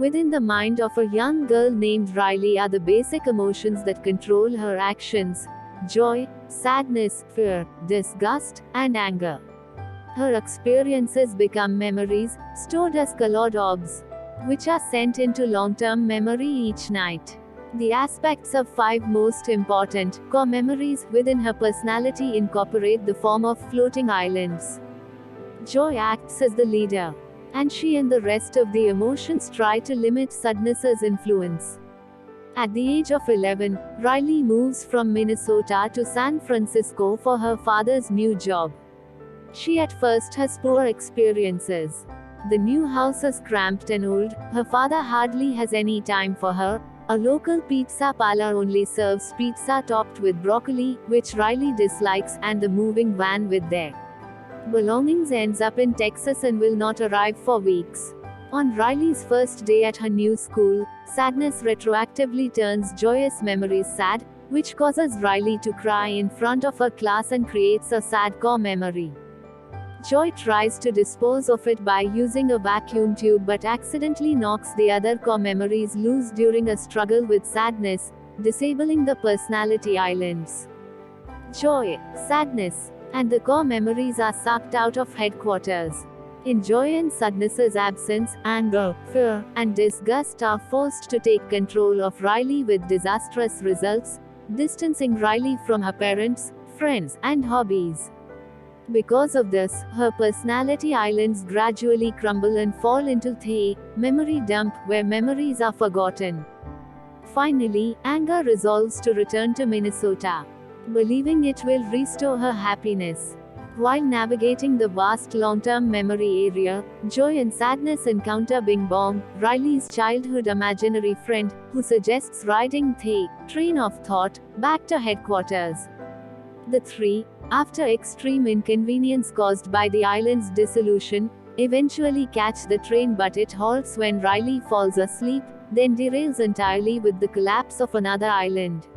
Within the mind of a young girl named Riley are the basic emotions that control her actions: joy, sadness, fear, disgust, and anger. Her experiences become memories, stored as colored orbs, which are sent into long-term memory each night. The aspects of 5 most important core memories within her personality incorporate the form of floating islands. Joy acts as the leader, and she and the rest of the emotions try to limit sadness's influence. At the age of 11, Riley moves from Minnesota to San Francisco for her father's new job. She at first has poor experiences. The new house is cramped and old, her father hardly has any time for her. A local pizza parlor only serves pizza topped with broccoli, which Riley dislikes, and the moving van with their belongings ends up in Texas and will not arrive for weeks. On Riley's first day at her new school, sadness retroactively turns joyous memories sad, which causes Riley to cry in front of her class and creates a sad core memory. Joy tries to dispose of it by using a vacuum tube but accidentally knocks the other core memories loose during a struggle with sadness, disabling the personality islands. Joy, sadness, and the core memories are sucked out of headquarters. In joy and sadness's absence, anger, fear, and disgust are forced to take control of Riley with disastrous results, distancing Riley from her parents, friends, and hobbies. Because of this, her personality islands gradually crumble and fall into the memory dump, where memories are forgotten. Finally, anger resolves to return to Minnesota, believing it will restore her happiness. While navigating the vast long-term memory area, joy and sadness encounter Bing Bong, Riley's childhood imaginary friend, who suggests riding the train of thought back to headquarters. The three, after extreme inconvenience caused by the island's dissolution, eventually catch the train, but it halts when Riley falls asleep, then derails entirely with the collapse of another island.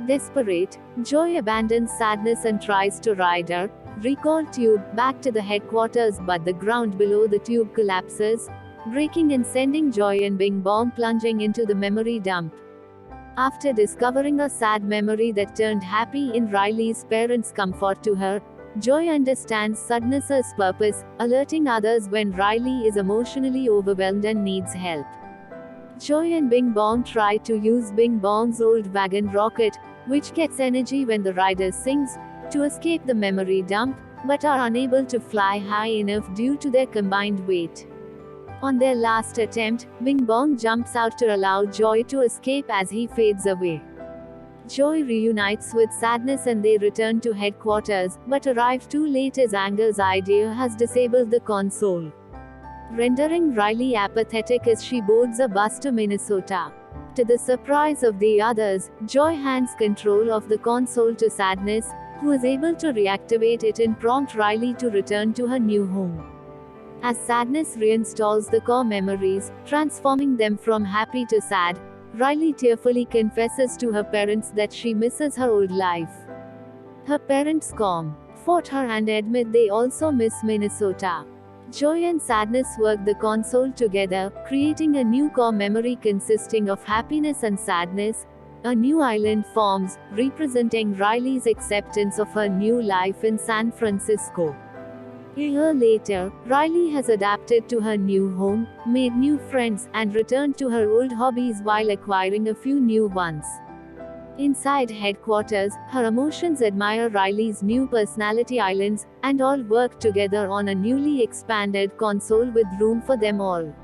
Desperate, Joy abandons sadness and tries to ride her recall tube back to the headquarters, but the ground below the tube collapses, breaking and sending Joy and Bing Bong plunging into the memory dump. After discovering a sad memory that turned happy in Riley's parents' comfort to her, Joy understands sadness's purpose, alerting others when Riley is emotionally overwhelmed and needs help. Joy and Bing Bong try to use Bing Bong's old wagon rocket, which gets energy when the rider sings, to escape the memory dump, but are unable to fly high enough due to their combined weight. On their last attempt, Bing Bong jumps out to allow Joy to escape as he fades away. Joy reunites with sadness and they return to headquarters, but arrive too late as anger's idea has disabled the console, rendering Riley apathetic as she boards a bus to Minnesota. To the surprise of the others, Joy hands control of the console to Sadness, who is able to reactivate it and prompt Riley to return to her new home. As Sadness reinstalls the core memories, transforming them from happy to sad, Riley tearfully confesses to her parents that she misses her old life. Her parents comfort her and admit they also miss Minnesota. Joy and Sadness work the console together, creating a new core memory consisting of happiness and sadness. A new island forms, representing Riley's acceptance of her new life in San Francisco. A year later, Riley has adapted to her new home, made new friends, and returned to her old hobbies while acquiring a few new ones. Inside headquarters, her emotions admire Riley's new personality islands, and all work together on a newly expanded console with room for them all.